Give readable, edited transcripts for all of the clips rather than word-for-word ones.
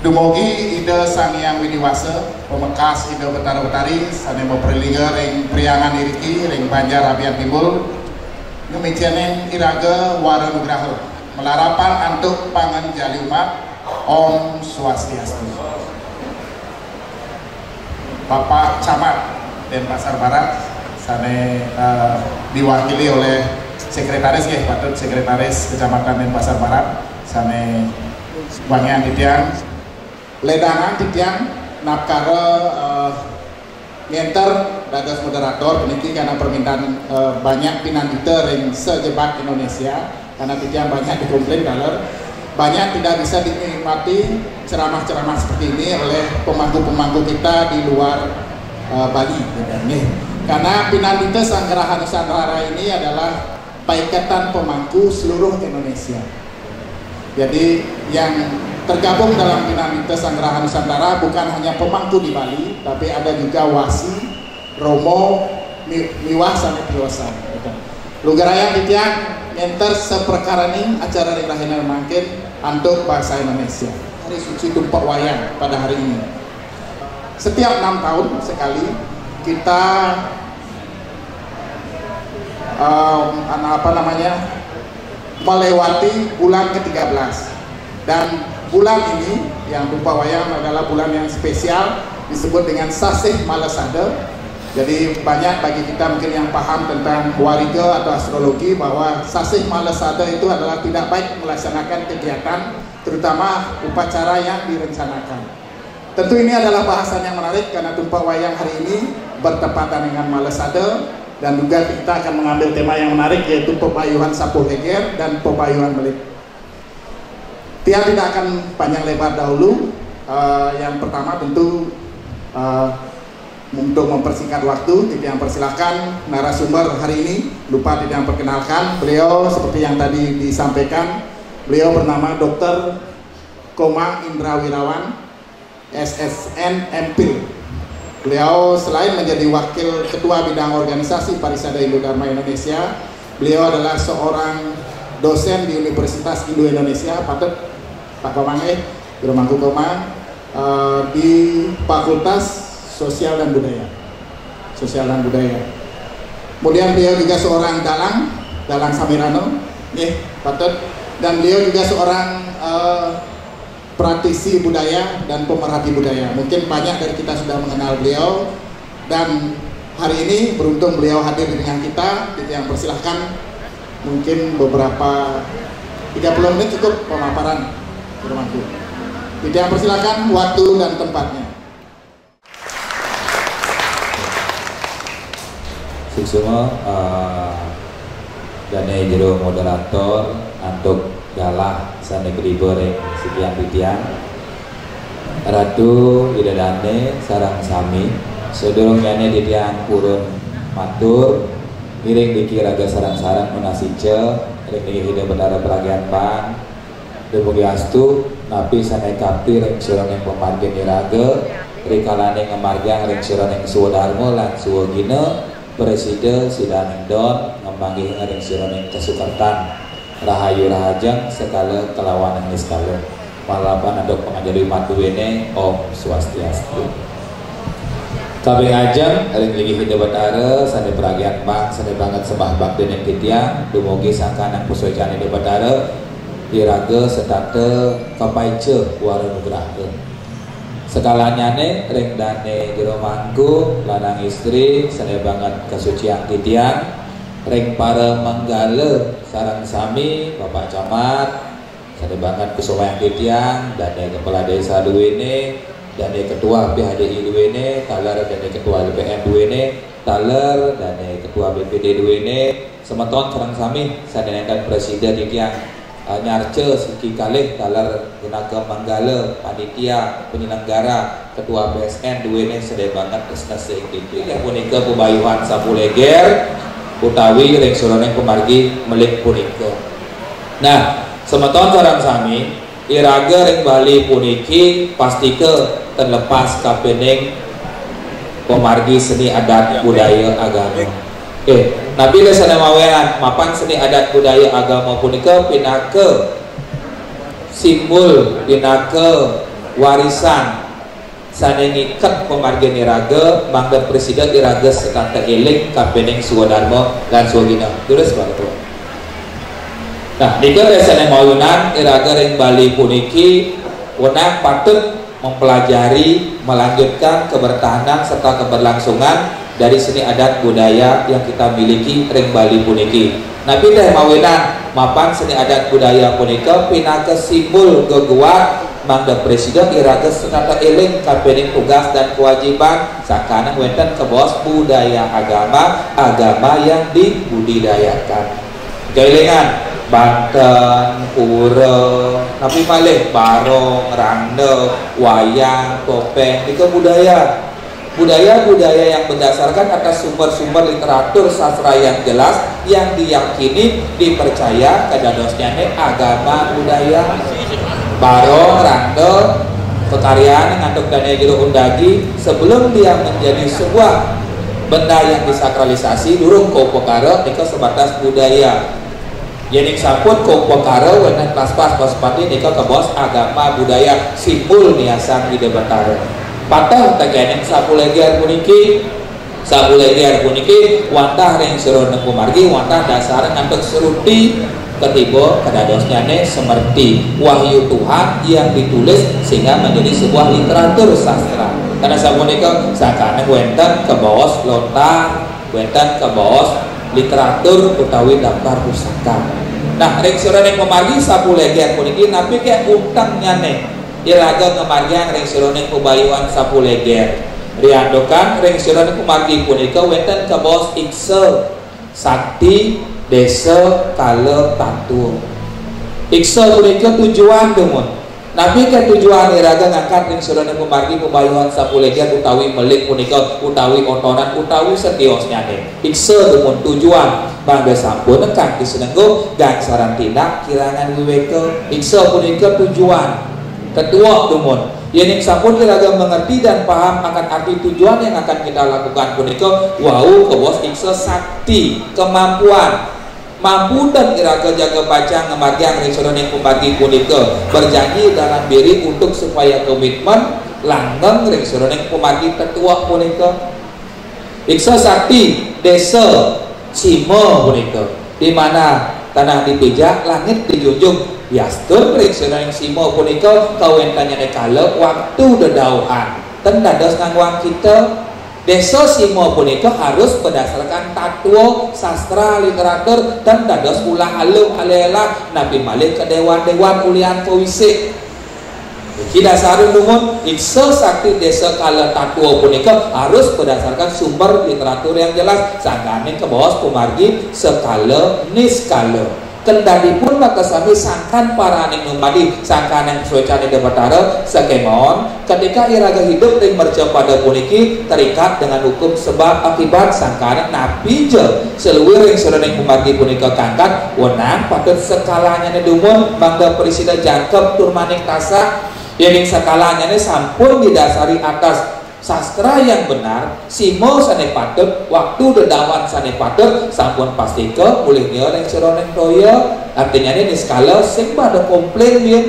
Dumugi ide Sang Hyang Widiwasa, pemekas ide Betara-Betari, sane memperliga ring priangan iriki, ring Banjar Abian Timbul, ngemijanin iraga Wara Nugraha, melarapan antuk pangan jali umat, Om Swastiastu. Bapak Camat Denpasar Barat, sane diwakili oleh sekretaris ya, patut sekretaris Kecamatan Denpasar Barat, sane Bangian Titian, ledangan Titian, napkara ngenter dados moderator peniki karena permintaan banyak pinandita yang sejebak Indonesia, karena Titian banyak dikomplain kalau banyak tidak bisa dinikmati ceramah-ceramah seperti ini oleh pemangku-pemangku kita di luar Bali. Karena Pinandita Sanggeraha Nusantara ini adalah paikatan pemangku seluruh Indonesia. Jadi yang tergabung dalam Pinandita Sanggeraha Nusantara bukan hanya pemangku di Bali, tapi ada juga wasi, romo, miwah, sampai piosan. Lugaraya Titian ngenter seperkara ini acara Rirahinan Mangkin untuk bangsa Indonesia. Hari Suci Tumpak Wayang pada hari ini. Setiap 6 tahun sekali kita melewati bulan ke-13, dan bulan ini yang Tumpak Wayang adalah bulan yang spesial, disebut dengan Sasih Malasada. Jadi banyak bagi kita mungkin yang paham tentang wariga atau astrologi bahwa Sasih Malasada itu adalah tidak baik melaksanakan kegiatan, terutama upacara yang direncanakan. Tentu ini adalah bahasan yang menarik karena Tumpak Wayang hari ini bertepatan dengan Malasada, dan juga kita akan mengambil tema yang menarik yaitu Pepayuhan Sapuh Leger dan Pepayuhan Melik. Tiang tidak akan panjang lebar dahulu. Yang pertama tentu untuk mempersingkat waktu, Titian persilahkan narasumber hari ini. Lupa Titian perkenalkan, beliau seperti yang tadi disampaikan, beliau bernama Dr. Komang Indra Wirawan, SSN MPhil. Beliau selain menjadi wakil ketua bidang organisasi Parisada Indo-Dharma Indonesia, beliau adalah seorang dosen di Universitas Indo-Indonesia, patut Pak Komang Mangku Komang, di Fakultas Sosial dan Budaya. Kemudian beliau juga seorang dalang Samirano, patut, dan beliau juga seorang praktisi budaya dan pemerhati budaya. Mungkin banyak dari kita sudah mengenal beliau, dan hari ini beruntung beliau hadir dengan kita. Yang persilahkan mungkin beberapa 30 menit cukup pemaparan. Yang persilahkan waktu dan tempatnya. Semua dane jero moderator untuk galah sane kribo reng sekian Titian Ratu Idadane sarang sami sedurung yane Titian purun matur miring dikiraga sarang-sarang menasice reng hide Betara Peragian Pan dumugi astu napi sane kapti reng sirone pemargen iraga rikalane ngamargang reng sirone suwadarma lan suwagina Presiden Sidaneng Don ngembangi ngareng sironeng kesukertan Rahayu Rahajang sekala kelawanan niskala malapan adok pengajari matuwene Om Swastiastu. Kabeh ajeng ring ligi hide Betara sane peragian Bang sane banget sembah bakti ning Titian dumugi sangkanang pusocan hide Betara diraga setate kapaice Wara Nugraha. Sekalanya ring dane jero mangku lanang istri sane banget kesucian Titian ring para manggala sarang sami Bapak Camat sane banget kesumayang Titian dane kepala desa duwene dane ketua PHDI duwene taler dane ketua LPM duwene taler dane ketua BPD duwene semeton sarang sami sane nengkan presiden Titian nyarce siki kalih talar gunakan manggala panitia penyelenggara ketua PSN duwene sedaya banget prestasi iki ya punika Pepayuhan Sapuh Leger utawi ring suroneng pemargi Melik punika. Nah, semeton sareng sami iraga ring Bali puniki pastike terlepas kapening pemargi seni adat budaya agama. Nabi lesana mawean mapan seni adat budaya agama punika pinake simbol pinake warisan sane ngiket pemargian iraga mangga presiden iraga setata eling kapeneng suwadharma lan suwagina terus banget. Nah dika sane maunan iraga ring Bali puniki wenang patut mempelajari melanjutkan kebertahanan serta keberlangsungan dari seni adat budaya yang kita miliki ring Bali puniki. Nabi teh mawinan mapan seni adat budaya punika pinaka simbol geguat mangga presiden iraga senata eling kapening tugas dan kewajiban sakana wenten kebos budaya agama yang dibudidayakan. Kelingan Banten, Pura, napi malih barong, rande, wayang, topeng, itu budaya yang berdasarkan atas sumber-sumber literatur sastra yang jelas yang diyakini dipercaya kadadosnya agama budaya. Barong, rande, kekaryaan yang ngantuk dana jero undagi sebelum dia menjadi sebuah benda yang disakralisasi durung kopokara nika sebatas budaya. Jadi sampun kopokara wenan pas-pas paspati nika kebos agama budaya simbol niasan di Betara. Patah tekeneng sapulegiar puniki wantah ring seroneng pumargi wantah dasar ngantuk seruti ketiba kadadosnya semerti wahyu Tuhan yang ditulis sehingga menjadi sebuah literatur sastra. Karena sapunika sakana wenten kebos lontar wenten kebos literatur utawi daftar pusaka. Nah ring seroneng pumargi sapulegiar puniki napi kayak utang nyane iraga ngemargian ring seroneng pubayuan sapulegiar riandokan ring seroneng pumargi punika wenten kebos ikse sakti desa kala tatu ikse punika tujuan demun nabi ke tujuan iraga ngangkat ring seroneng pumargi pubayuan sapulegiar utawi melik punika utawi otonan utawi setiosnya ikse demun tujuan bangga sampun kangge senenggo gangsaran tindak kirangan wiweke ikse punika tujuan ketua dumun yening sampun iraga mengerti dan paham akan arti tujuan yang akan kita lakukan punika wau kebos iksa sakti kemampuan mampu dan iraga jaga baca ngemargiang ring pembagi punika berjanji dalam diri untuk supaya komitmen langgeng ring pembagi ketua punika iksa sakti desa Cimo punika di mana tanah dipijak langit dijunjung yastur ring simo punika kawentannya nekala waktu dedauhan tendados ngangwang kita desa simo punika harus berdasarkan tatwa sastra literatur tendados ulah aluh alela nabi malik ke dewan-dewan ulian puisi kita sarung dumun iksa sakti desa kala tatwa punika harus berdasarkan sumber literatur yang jelas sangkane ke bawah pumargi sekala niskala kendali pun maka sami sangkan para ning numadi sangkan yang suecane de Betara sakemon ketika iraga hidup ring merja pada puniki terikat dengan hukum sebab akibat sangkan napi je seluwih ring sereneng pumargi punika kangkat wenang patut sekalanya dumun mangga presiden jangkep turmaning tasa yang sekalanya sampun didasari atas sastra yang benar simo sane patut waktu dedawan sane patut sampun pasti ke mulihnya yang seroneng toya artinya ini skala sing pada komplain dia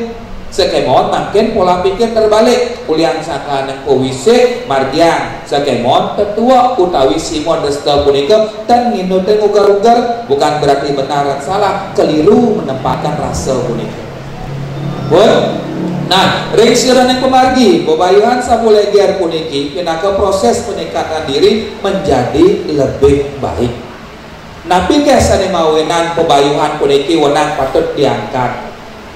sekemon makin pola pikir terbalik kuliah sakaneng puisi margian sekemon tetua utawi simo desta punika dan nginuten ugar-ugar bukan berarti benar dan salah keliru menempatkan rasa punika nah, ring sereneng pemargi bebayuhan sapulegiar puniki pinaka proses peningkatan diri menjadi lebih baik. Napi kesane mawenan pebayuhan puniki wenang patut diangkat.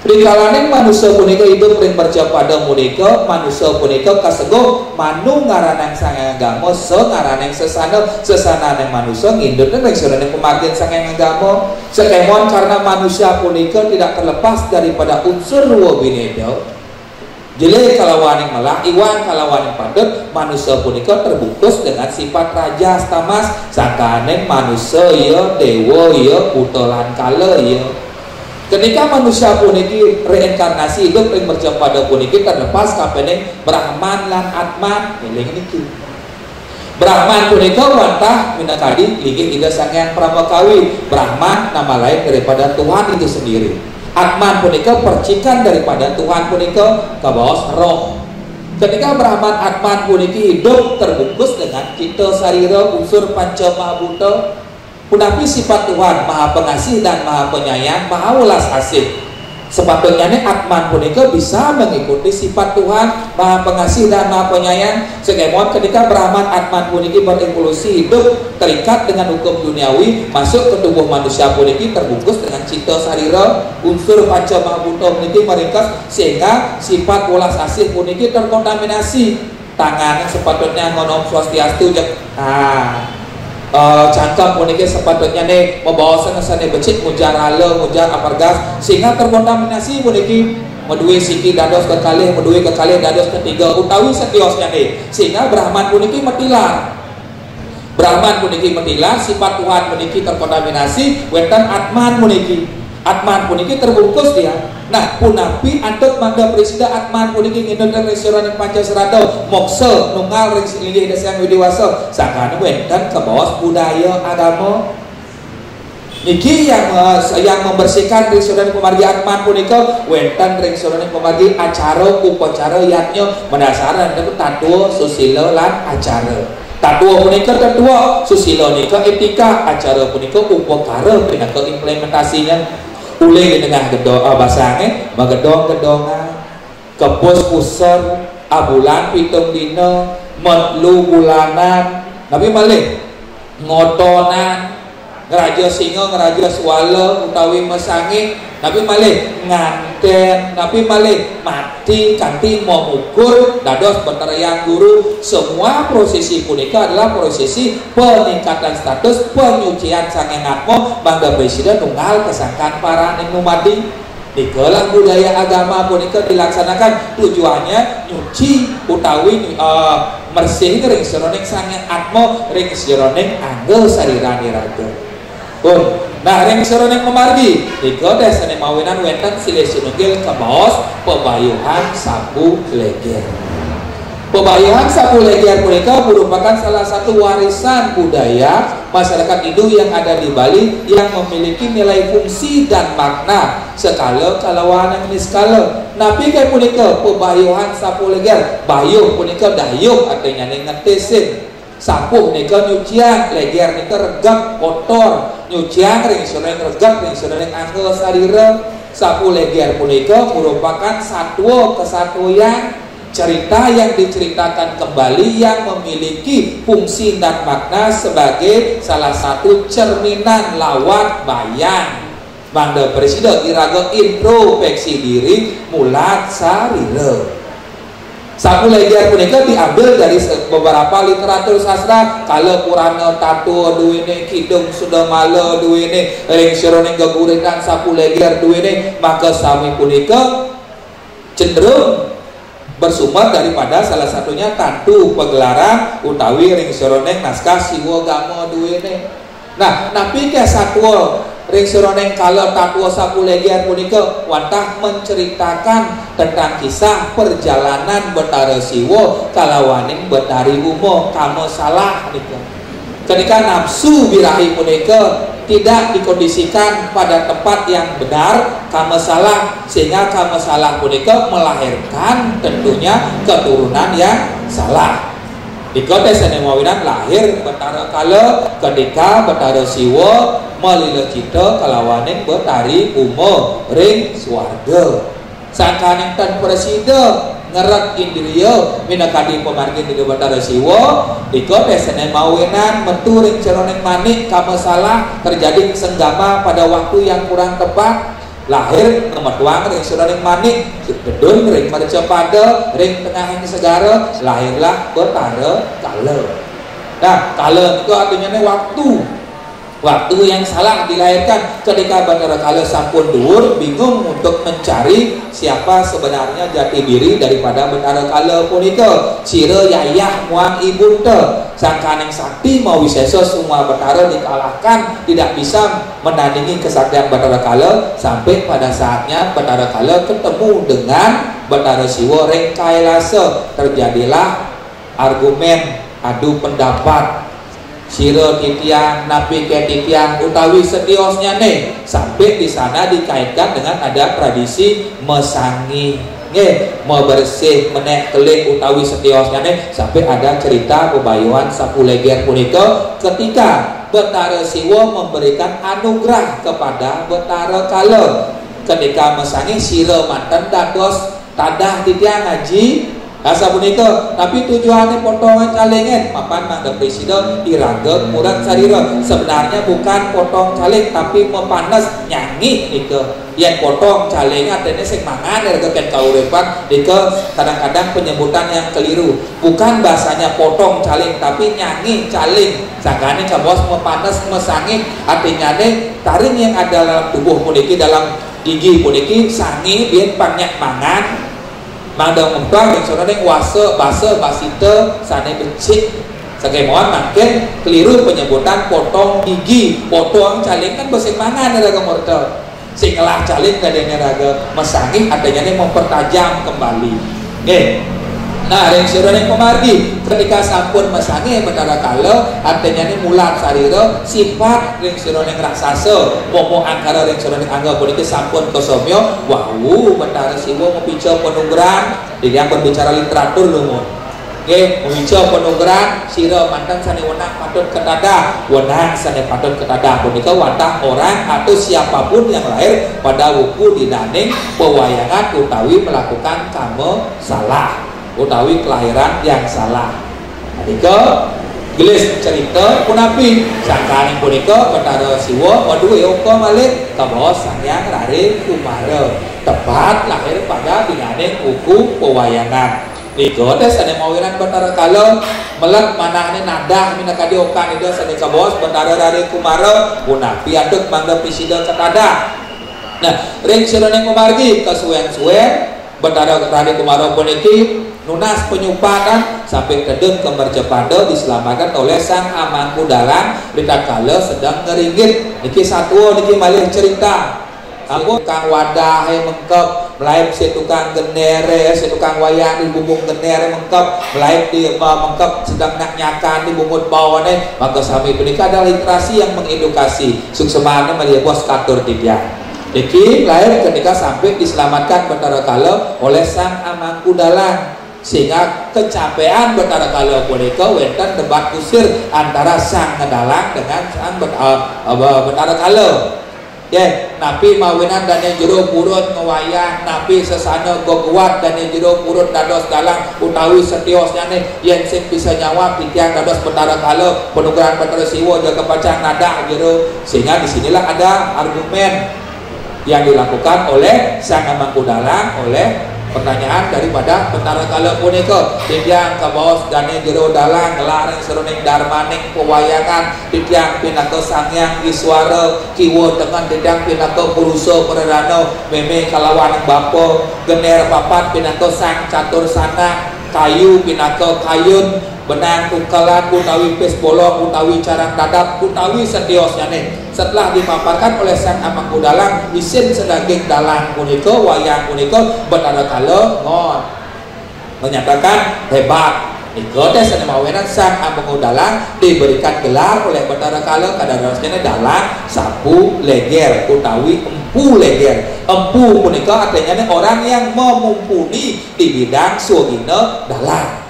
Rikalaning manusia punika hidup ring percaya pada punika manusia punika kasego manu ngaranang sang agama ngaranang sesananeng manusia ngindut ring sereneng pemargi sang agama sekemon karena manusia punika tidak terlepas daripada unsur wabineda. Jadi kalawaning melah iwan kalawaning padet manusia punika terbungkus dengan sifat raja tamas sakaneng manusia ya dewa ya putelan kala ya ketika manusia puniki reinkarnasi hidup ring berjam pada puniki terlepas kapeneng Brahman lan Atman eling niki Brahman punika wantah minakadi linggih ida sangyang pramakawi Brahman nama lain daripada Tuhan itu sendiri Atman punika percikan daripada Tuhan punika kabaos roh Ketika Brahman Atman puniki hidup terbungkus dengan cita sarira unsur panca mahabhuta, punapi sifat Tuhan maha pengasih dan maha penyayang, maha welas asih. Sepatutnya Atman punika bisa mengikuti sifat Tuhan maha pengasih dan maha penyayang. Segemon ketika Brahman Atman puniki berevolusi hidup terikat dengan hukum duniawi, masuk ke tubuh manusia puniki terbungkus dengan cita sarira unsur panca mahabhuta puniki meringkas, sehingga sifat welas asih puniki terkontaminasi. Tangan sepatutnya ngonom swastiastu cangkem puniki sepatutnya membawa sana-sana becik mujar hala mujar apargas, sehingga terkontaminasi puniki medui siki dados kekalih medui kekalih dados ketiga utawi setiosnya sehingga Brahman puniki metilar. Brahman puniki metilar, sifat Tuhan puniki terkontaminasi, wetan Atman puniki terbungkus dia. Nah, punapi antut mangga presida Atman puniki ngindut restoran Pancasarada moksa nunggal ring silih desang widiwasa sakane wenten ke bawah budaya agama niki yang membersihkan restoran pemargi Atman punika wenten restoran pemargi acara upacara yatnya mendasaran tatua susila lan acara. Tatua punika tatua susila nika etika, acara punika upakara pinaka implementasinya. Ule di tengah gedong basange magedong-gedongan kepus-puser abulan pitung dina metlu bulanan tapi malih ngotonan ngeraja singa ngeraja swala utawi mesangi tapi malih nganten tapi malih mati kanthi mau ukur dados beteriang guru. Semua prosesi punika adalah prosesi peningkatan status penyucian sange atma mangga presiden tunggal kesangkan para numadi. Dikelang budaya agama punika dilaksanakan tujuannya nyuci utawi mersih ring seroning sange atma ring seroning angge sarirani raga. Nah, ring seroning memargi dika desane mawinan wenten silih sinunggil kabaos pebayuhan sapu leger. Pebayuhan sapu leger punika merupakan salah satu warisan budaya masyarakat Hindu yang ada di Bali yang memiliki nilai fungsi dan makna skala kalawan niskala. Napi kayak punika pebayuhan sapu leger, bayuh punika dayuh artinya ngetesin. Sapu nika nyucian, leger nika regap kotor, nyucian ring seorang regap ring seorang angge sarira. Sapu leger punika merupakan satwa kesatuan cerita yang diceritakan kembali yang memiliki fungsi dan makna sebagai salah satu cerminan lawan bayan. Mangda presiden iraga introspeksi diri mulat sarira. Sapu leger punika diambil dari beberapa literatur sastra. Kala Purana Tatua duwene, Kidung Sudamala duwene, ring seroning geguritan sapu leger duwene, maka sami punika cenderung bersumber daripada salah satunya Tantu Pagelaran utawi ring seroning naskah Siwa Gama duwene. Nah, napi ke satwa ring seroning kala tatua sapu leger punika wantah menceritakan tentang kisah perjalanan Betara Siwa kalawaning Betari Uma kama salah nika. Ketika nafsu birahi punika tidak dikondisikan pada tempat yang benar kama salah, sehingga kama salah punika melahirkan tentunya keturunan yang salah. Di kota Senemawinan lahir Betara kala ketika Betara Siwa melila cita kalawaning Betari Uma ring swarga. Sangkaning tan presida ngerak indriya minakadi pemargi di Betara Siwa di kota Senemawinan metu ring ceroning manik kama salah terjadi senggama pada waktu yang kurang tepat. Lahir ngemetuang ring sudaring manik gedun ring marca pada ring tengah yang segara lahirlah Betara kala. Nah, kala itu artinya waktu yang salah dilahirkan. Ketika Betara kala sampun dhuwur bingung untuk mencari siapa sebenarnya jati diri daripada Betara kala punika. Cira yayah muang ibunte sangkaneng sakti mau wisesa semua Betara dikalahkan, tidak bisa menandingi kesaktian Betara kala sampai pada saatnya Betara kala ketemu dengan Betara Siwa ring Kailasa. Terjadilah argumen adu pendapat sira titiang napi ke titiang utawi setiosnya nih, sampai di sana dikaitkan dengan ada tradisi mesangi mau bersih menek kelik utawi setiosnya sampai ada cerita bebayuan sapuleger punika ketika Betara Siwa memberikan anugerah kepada Betara Kala ketika mesangi sira manten dados tadah titiang ngaji asa punika tapi tujuannya potongan calengan papan mangga presiden diragem murad sarira sebenarnya bukan potong caleng tapi mepanas nyanyi itu yang potong caleng artinya sing mangan dari keken kauripan itu kadang-kadang penyebutan yang keliru bukan bahasanya potong caleng tapi nyanyi caleng sangkane cabos mepanas mesangi artinya taring yang ada dalam tubuh puniki dalam gigi puniki sangi biar banyak mangan mangga ngempang yang saudara wase base basite sane becik sakemon makin keliru penyebutan potong gigi potong caleng kan bersih mangan ada mortel sing ngelah caleng kadangnya raga mesangih adanya mempertajam kembali nah yang saudara pemargi ketika sampun mesangih Betara Kala artinya mulat sarira sifat yang saudara raksasa momo angkara yang saudara anggap politik sampun kosomyo wow Betara Siwa membicara penunggeran yang berbicara literatur lumut membicara penunggeran sira mantan sane wenang patut ketada wenang sane patut ketada punika watah orang atau siapapun yang lahir pada wuku dinaning pewayangan utawi melakukan kamu salah utawi kelahiran yang salah. Adika gelis cerita punapi sangkane punika Betara Siwa waduh yoko malih kabawa Sangyang Rare Kumara tepat lahir pada dinaning wuku pewayangan. Iko teh sane mawiran Betara Kala melek manahne nadah minakadi okan itu sane kabawa Betara Rare Kumara punapi aduk mangga pisida ketada. Nah, ring sirane pemargi kasuwen-suwen Betara Rare Kumara puniki nunas penyumpahan sampai kedeng kemercepanda diselamatkan oleh sang Amangku Dalang Rita Kala sedang ngeringgit niki satu niki malih cerita aku kang wadah mengkep melayu si tukang genere si tukang wayang di bumung genere mengkep melayu di mengkep sedang nak nyakan di bumut bawane maka sampai penikah ada literasi yang mengedukasi suksemannya melihat bos katur tidak niki lahir ketika sampai diselamatkan Betara Kala oleh sang Amangku Dalang sehingga kecapean Betara Kala punika wenten debat kusir antara sang Ngedalang dengan sang Betara Kala. Napi mawinan dan yang jero purut ngewayang, napi sesana goguat dan yang jero purut dados dalang utawi setiosnya yang sing bisa nyawa pitiang dados Betara Kala penugaran Betara Siwa jaga pacang nada jero sehingga disinilah ada argumen yang dilakukan oleh sang Amangku Dalang oleh pertanyaan daripada Betara Kala punika titiang kabaos dane jero dalang ngelarang seruning darmaning pewayangan titiang pinaka Sangyang Iswara kiwa dengan titiang pinaka Purusa Perdana meme kalawan bapa gener papat pinaka Sang Catur Sana kayu pinaka kayun benang tungkalan utawi pes bolong utawi carang dadap utawi setiosnya setelah dipaparkan oleh sang Amangku Dalang isin sedaging dalang punika wayang punika Betara Kala ngon menyatakan hebat iko teh sane mawenan sang Amangku Dalang diberikan gelar oleh Betara Kala kadarosnya dalang sapu leger utawi empu leger empu punika artinya orang yang memumpuni di bidang suwagina dalang.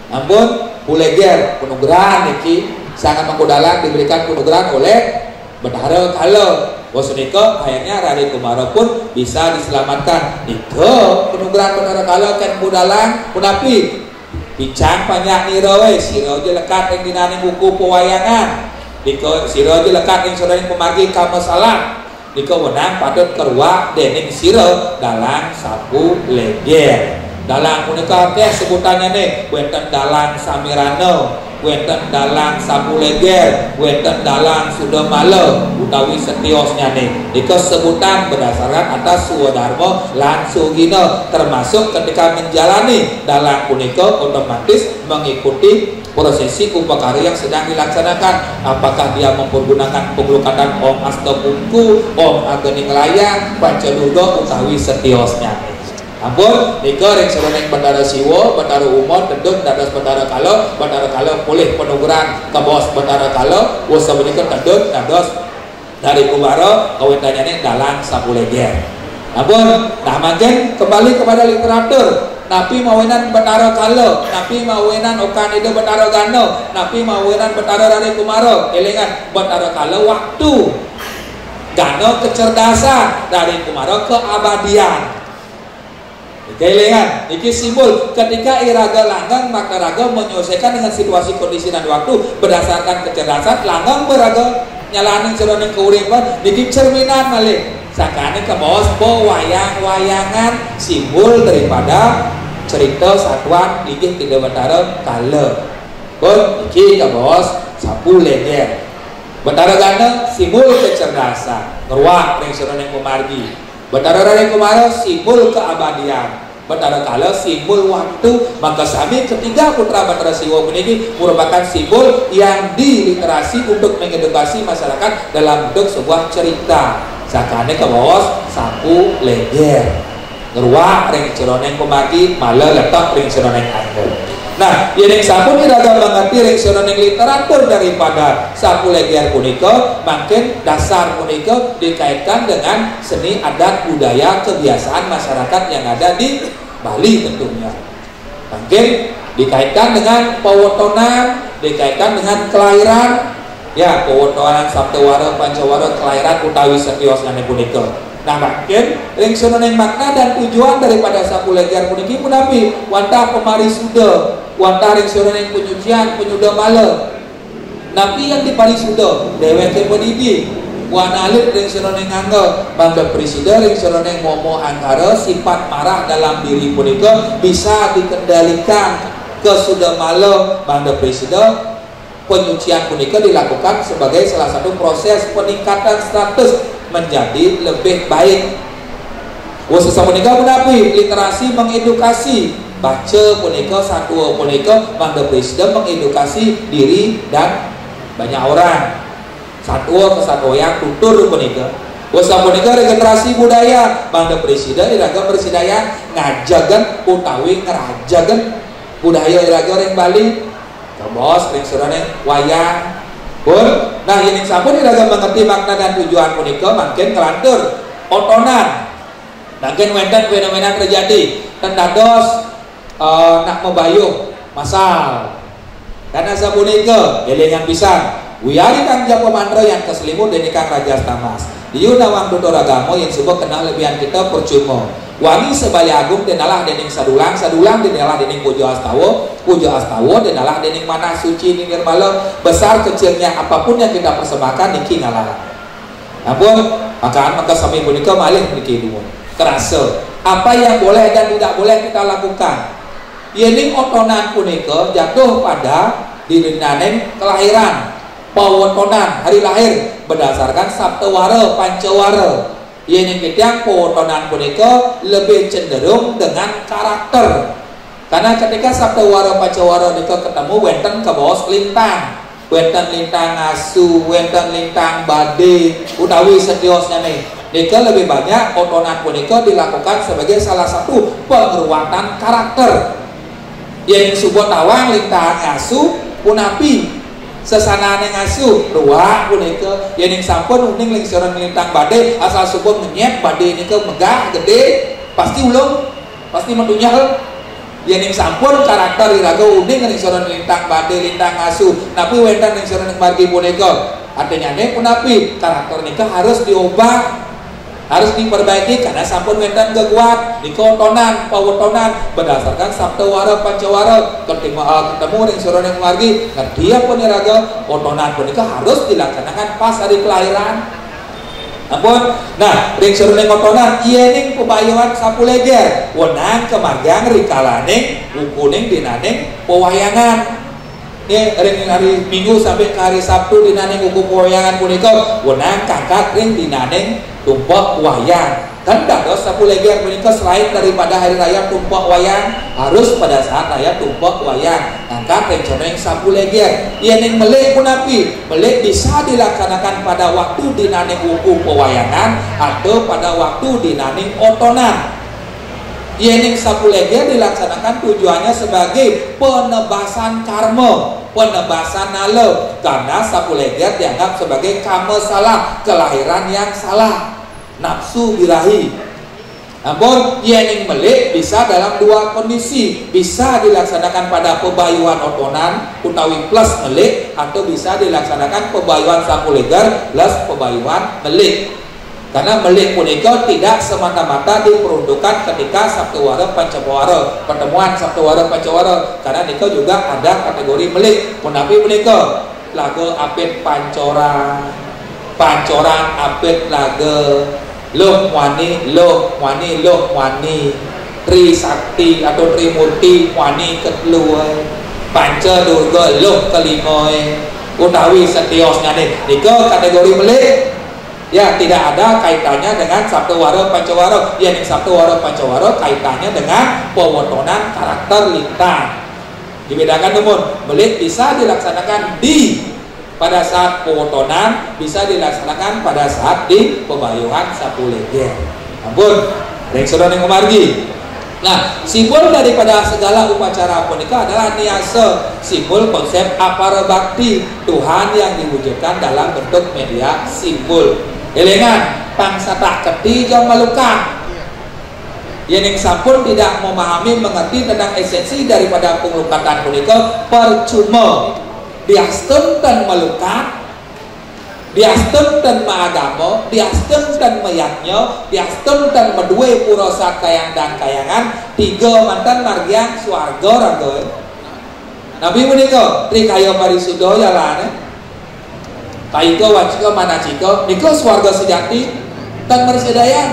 Ampun puleger penugaran niki sang Amangku Dalang diberikan penugaran oleh Betara Kala. Wasuniko akhirnya Rare Kumara pun bisa diselamatkan. Iko penugaran Betara Kala kan Dalang punapi bicang banyak nirawe sira je lekat ing dinaning buku pewayangan. Iko sira je lekat ing saudara pemargi kamasalah. Iko wenang patut keruak dening sira dalang sapu leger. Dalang punika teh sebutannya wenten dalang Samirano, wenten dalang Sapuleger, wenten dalang Sudamala utawi setiosnya itu sebutan berdasarkan atas Suwadharma lan Sugina termasuk ketika menjalani dalang punika otomatis mengikuti prosesi upakarya yang sedang dilaksanakan apakah dia mempergunakan pengelukatan Om Astapungku, Om Agening Layang, Pancadurga utawi setiosnya. Ampun, ika ring sereneng Betara Siwa, Betara Umon, tendun dados Betara Kala pulih penugaran kabaos Betara Kala, usaha menika tendun dados dari Kumara kawentannya dalang sapuleger. Namun, nah makin kembali kepada literatur. Napi mawenan betara kala, napi mawenan okan ide betara gano, napi mawenan betara dari kumaro. Elingan betara kala waktu, gano kecerdasan, dari kumaro keabadian. Kelingan, ini simbol ketika iraga langgang maka raga menyelesaikan dengan situasi kondisi dan waktu berdasarkan kecerdasan. Langgang beraga nyalanin ceroning keuripan, ini cerminan malih. Sakane ke bos po wayang-wayangan simbol daripada cerita satuan inggih tidak betara kala. Pun iki ke bos sapu leger. Betara gana simbol kecerdasan. Ngeruak ring seroneng kumargi. Betara rare kumaro simbol keabadian. Betara kala simbol waktu. Maka sami ketiga putra Batara Siwa ini merupakan simbol yang diliterasi untuk mengedukasi masyarakat dalam bentuk sebuah cerita. Sakane ke bawah sapu leger ngeruak ring ceroneng pemagi malah letak ring ceroneng angker. Nah, yang sapu tidak mengerti ring ceroneng literatur daripada sapu leger punika, makin dasar punika dikaitkan dengan seni adat budaya kebiasaan masyarakat yang ada di Bali tentunya. Makin dikaitkan dengan pewotonan, dikaitkan dengan kelahiran. Ya, pewotonan sabtawara pancawara kelahiran utawi setios ngane punika. Nah, makin ring senoneng makna dan tujuan daripada sapu leger puniki punapi wantah pemarisuda, wantah ring senoneng penyucian penyuda male. Napi yang diparisuda dheweke pendidik wanalit ring senoneng angga mangga presida ring senoneng momo angkara sifat marah dalam diri punika bisa dikendalikan ke suda male mangga presida. Penyucian punika dilakukan sebagai salah satu proses peningkatan status menjadi lebih baik. Khususnya punika menapi literasi mengedukasi baca punika satu punika mangga presiden mengedukasi diri dan banyak orang. Satu kesatu yang tutur punika. Khususnya punika regenerasi budaya mangga presiden iraga bersidaya ngajagan utawi ngerajagan budaya iraga ring Bali. Bos, ring seroneng wayang pun. Nah, ini sampun iraga mengerti makna dan tujuan punika makin kelantur otonan. Makin wenten fenomena terjadi tendados nak mebayuh masal. Karena sapunika elingan pisan wiyari kang japo mantra yang keselimut dene kang Raja Tamas. Dieu nawang tutur agama yang sebuah kenal lebihan kita percuma. Wangi sebaya agung denalah dening sadulang, sadulang denalah dening pujo astawa, pujo astawa denalah dening manah suci nirmala. Besar kecilnya apapun yang kita persembahkan niki ngalah. Ampun, maka sami punika malih niki dumun. Kerasa apa yang boleh dan tidak boleh kita lakukan. Yening otonan punika jatuh pada dinaneng kelahiran, pawotonan hari lahir berdasarkan sabtawara pancawara. Yang kita potonan punika lebih cenderung dengan karakter. Karena ketika sabtawara pancawara nika ketemu wenten ke bawah lintang, wenten lintang asu, wenten lintang bade, utawi setiosnya nih. Nika lebih banyak potonan punika dilakukan sebagai salah satu penguatan karakter. Yang subuh tawang lintang asu punapi sesanane ngasuh ruak punika yen sampun uning ling seorang lintang badai asal subuh menyep badai nika megah gede pasti ulung pasti metunyal yen sampun karakter iraga uning ling seorang lintang badai lintang ngasuh napi wenten ling seorang margi punika artinya ne punapi karakter nika harus diubah harus diperbaiki karena sampun wenten keguat dikotonan pawotonan berdasarkan sabtawara pancawara ketemu ring seorang margi dia pun iraga otonan punika harus dilaksanakan pas hari kelahiran. Ampun. Nah, ring seorang otonan iening pebayuan sapu leger wenang kemargang rikalaning ukuning dinaning pewayangan. Ini hari Minggu sampai ke hari Sabtu dinaning uku pewayangan punika wenang kangkat ring dinaning tumpak wayang. Kan dados sapu leger punika selain daripada hari raya tumpak wayang harus pada saat raya tumpak wayang angkat rencananya sapu leger yen melek punapi melek bisa dilaksanakan pada waktu dinaning uku pewayangan atau pada waktu dinaning otonan. Yen sapu leger dilaksanakan tujuannya sebagai penebasan karma, penebasan nala karena sapu leger dianggap sebagai karma salah, kelahiran yang salah. Nafsu birahi Namun yening melik bisa dalam dua kondisi, bisa dilaksanakan pada pebayuan otonan utawi plus melik, atau bisa dilaksanakan pebayuan sakuleger plus pebayuan melik. Karena melik punika tidak semata-mata diperuntukkan ketika Sabtu Wara Pancawara, pertemuan Sabtu Wara Pancawara, karena nika juga ada kategori melik. Punapi punika lagu apit pancora, pancoran apit lagu Loh wani, loh wani, loh wani, Tri Sakti atau Tri Murti wani keteluai, Panca Durga loh kelimoy, utawi setiosnya nih, niko kategori melik. Ya, tidak ada kaitannya dengan Sabtu Wara Pancawara. Yang Sabtu Wara Pancawara kaitannya dengan pewotonan karakter lintang. Dibedakan namun melik bisa dilaksanakan pada saat pewotonan, bisa dilaksanakan pada saat di pebayuhan sakuleger. Ampun, rek saudara yang memargi. Nah, simbol daripada segala upacara punika adalah niasa, simbol konsep apara bakti, Tuhan yang diwujudkan dalam bentuk media simbol. Elengan, pangsa tak keti jang melukat. Yang sampun tidak memahami mengerti tentang esensi daripada pengelukatan punika percuma. Diastem dan melukat, diastem dan maagamo, diastem dan meyaknya, diastem dan medue purosa kayang dan kayangan, tiga mantan margian swarga raga. Nabi menika trikaya parisudo yalane, kaiko wacika manacika, niko swarga sejati, dan mersedaya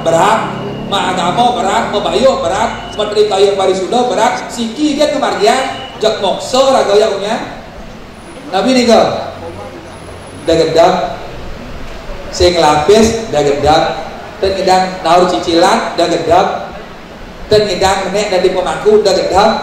berat, maagamo berat, mebayo berat, metrikaya parisudo berat, siki dia kemargian, jak mokso raga yakunya. Nabi nika dagedang sing lapis dagedang ten ngedang naur cicilan dagedang ten ngedang nek dari pemangku dagedang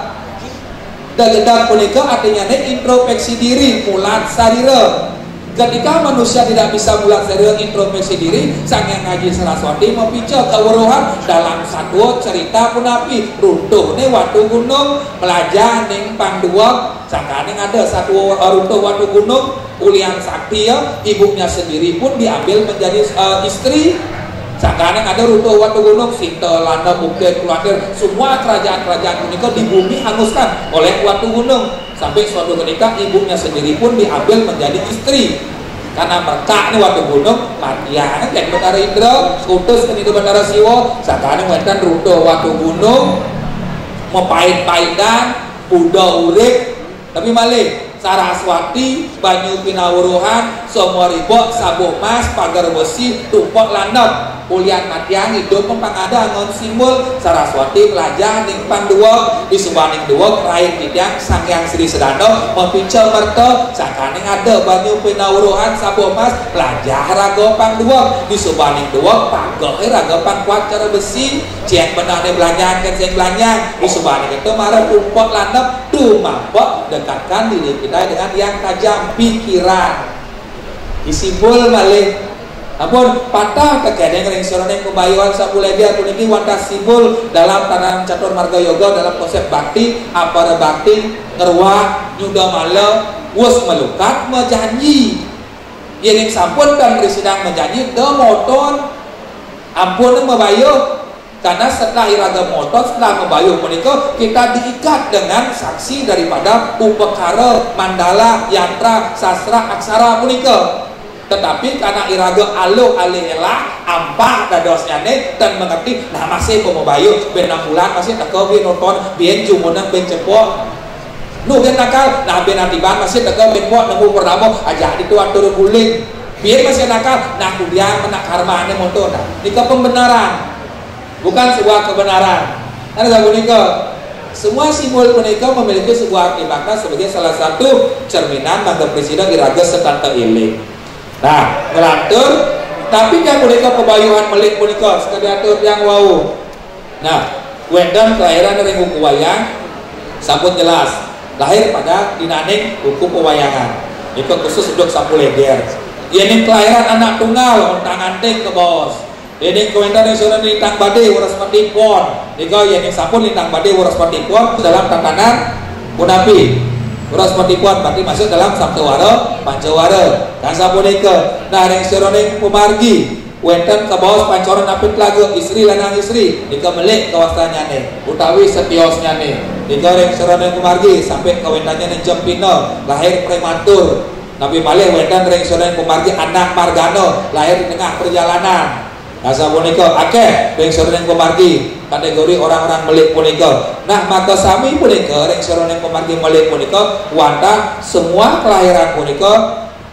punika artinya nek introspeksi diri mulat sarira. Ketika manusia tidak bisa mulat sarira introspeksi diri, Sang Hyang Ngaji Saraswati mempica kawruhan dalam satu cerita punapi runtuhne watu gunung melajah ning panduak. Sangkaning ada satu runtuh watu gunung ulian sakti ya, ibunya sendiri pun diambil menjadi istri. Sangkaning ada runtuh watu gunung Sinta, Landa, Bukit, Keluarga, semua kerajaan-kerajaan punika di bumi hanguskan oleh watu gunung. Sampai suatu ketika ibunya sendiri pun diambil menjadi istri. Karena mereka ini watu gunung matian jadi Batara Indra, utus ke itu Batara Siwa. Sangkaning wetan runtuh watu gunung mepait-paitan Buddha urip. Tapi malih Saraswati, banyu pinawuruhan, semua ribok, sabuh mas, pagar besi, tumpok landap, ulian matian hidup pempangada ngon simbol Saraswati pelajah ning panduwa di subaning duwa raih tidang Sang Hyang Sri Sedano mempincel merta sakaning ada banyu pinawuruhan sabuh mas pelajah raga panduwa di subaning duwa pagar raga pangkuat cara besi cian benane belanjaan kan sing belanjang di subaning itu marah tumpok landap tuh mampok dekatkan diri kita dengan yang tajam pikiran disimbol malih. Namun patah kekedeng ring sorone kebayuan sakuleger puniki wantah simbol dalam tanam catur marga yoga dalam konsep bakti apara bakti ngerwah nyuda mala wus melukat mejanji yening sampun dan risidang menjanji demoton ampun mebayuh. Karena setelah iraga motor, setelah membayuh menikah, kita diikat dengan saksi daripada upekara, mandala, yantra, sastra, aksara menikah. Tetapi karena iraga aluh alihela, ampah dadosnya nih dan mengerti, nah masih pembayuh, ben 6 bulan masih teka bin nonton, bin jumunan, bin cepok. Nu ben nakal, nah ben atiban masih teka bin buat nemu pernamo, aja itu atur guling. Bin masih nakal, nah kudian menak harmane motor, nah nikah pembenaran. Bukan sebuah kebenaran. Karena punika semua simbol punika memiliki sebuah arti makna sebagai salah satu cerminan bangga presiden iraga setanta iling. Nah, ngelantur tapi yang punika pebayuhan melik punika sekadiatur yang wau. Nah, wedan kelahiran dari buku wayang sampun jelas lahir pada dinaning buku pewayangan. Itu khusus untuk sakuleger. Ini kelahiran anak tunggal ontang anting ke bos. Ini komentar yang sudah lintang badai waras patipon. Jika yang sampun lintang badai waras patipon dalam tatanan punapi waras patipon berarti masuk dalam Sabtu Wara Pancawara dan sapunika. Nah yang sudah pumargi wenten ke bos pancoran apit lagu istri lanang istri nika melik kawasannya nih utawi setiosnya nih nika reng seroneng kumargi sampai kawentannya nih jempino lahir prematur nabi malih wenten reng seroneng kumargi anak margano lahir di tengah perjalanan asa punika akeh reng seroneng kumargi kategori orang-orang melik punika. Nah maka sami punika reng seroneng kumargi melik punika wantah semua kelahiran punika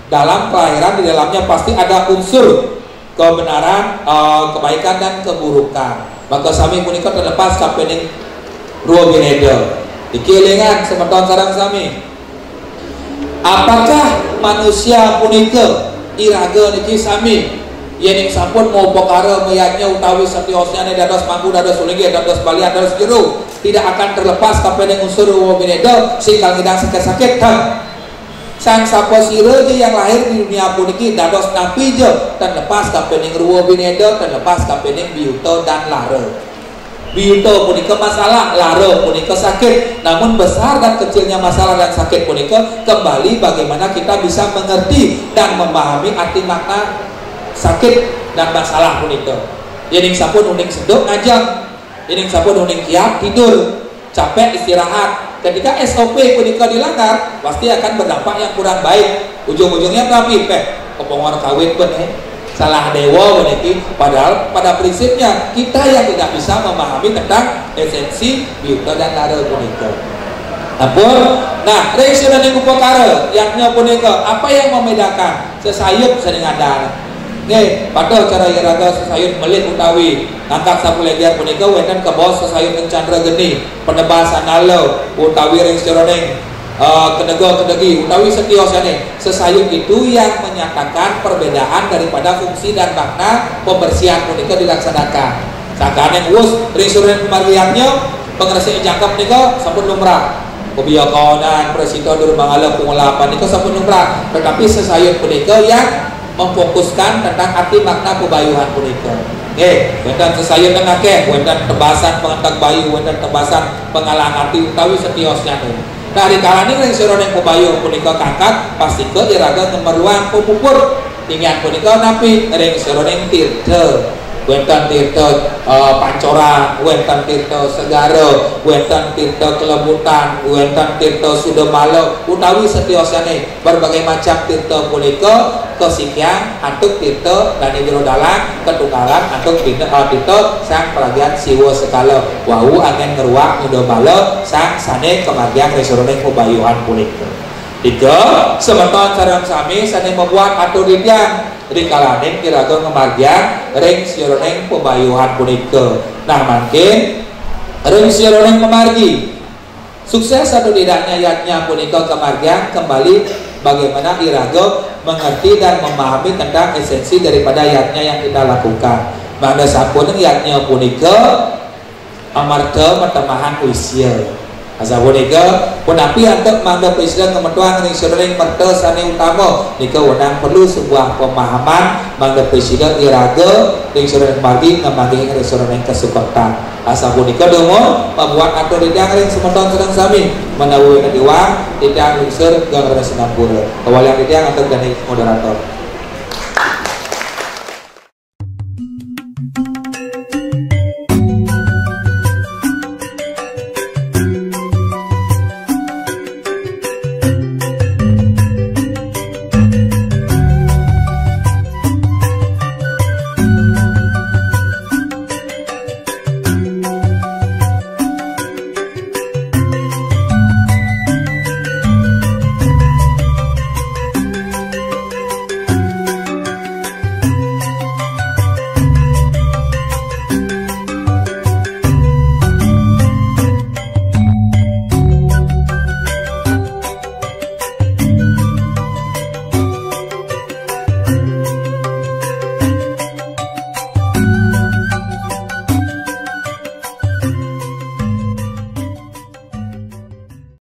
dalam kelahiran di dalamnya pasti ada unsur kebenaran, kebaikan dan keburukan. Maka sami punika terlepas kapening ruo bineda. Dikielingan semeton sareng sami. Apakah manusia punika iraga niki sami yen sampun mau perkara mayatnya utawi setiosnya dados mampu dados ulingi dados balian dados jero tidak akan terlepas kapening unsur ruo bineda sing kang sakit-sakit sang sapa sira yang lahir di dunia puniki dados napi je terlepas kapening ruwa bineda terlepas kapening biuta dan lara. Biuta punika masalah, lara punika sakit. Namun besar dan kecilnya masalah dan sakit punika kembali bagaimana kita bisa mengerti dan memahami arti makna sakit dan masalah punika. Yening sampun uning seduk ngajak, yening sampun uning kiat tidur, capek istirahat. Ketika SOP punika dilanggar pasti akan berdampak yang kurang baik. Ujung-ujungnya tapi kepongor kawin salah dewa meniki. Padahal pada prinsipnya kita yang tidak bisa memahami tentang esensi biuta dan lara punika. Ampun. Nah, reaction dan upakara yaknya punika apa yang membedakan sesayup senengadan. Nggih, pada cara iraga sesayut melit utawi angkat sapu leger punika wenten ke bos sesayut candra geni penebas analo utawi ring seroneng kedegi utawi setiosane sesayut itu yang menyatakan perbedaan daripada fungsi dan makna pembersihan punika dilaksanakan. Sakane wus ring seroneng pemargiannya pengresi jangkap punika sampun lumrah. Kebiakonan presito durmangala pengulapan itu sampun lumrah, tetapi sesayut punika yang memfokuskan tentang arti makna pebayuhan punika. Nggih, wonten sesayun akeh, wonten tebasan pengentek bayu, wonten tebasan pengalang arti utawi setiosnya. Nah, dikalani ring seroneng pebayuh punika kangkat pasti ke iraga ngemeruang pupupur. Tinggian punika napi ring seroneng tirta. Wonten tirta Pancora, wonten tirta Segara, wonten tirta Kelebutan, wonten tirta Sudamala utawi setiosane berbagai macam tirta punika kesikian antuk tirta dan jero dalang ketukaran antuk tirta sang peragian siwa sekala wau angin ngeruak Sudamala sang sane kemargian resoroneng pebayuhan punika. Tiga semeton sareng sami sane membuat aturidian rikalaning kiraga ngemargian ring sironeng pebayuhan punika. Nah mungkin ring sironeng pemargi sukses atau tidaknya yatnya punika kemargian kembali bagaimana iraga mengerti dan memahami tentang esensi daripada yatnya yang kita lakukan. Mangga sampun yatnya punika amarga metemahan usia. Asa punika punapi antuk mangga presiden kementuan ring seroneng merta sane utama nika wenang perlu sebuah pemahaman mangga presiden iraga ring seroneng pagi ngamagi ring seroneng kesukatan. Asa punika dongo membuat atur didang ring semeton sedang sami menawi diwang tidak lungsur gang Rasinapura. Kawalian didang antuk dari moderator.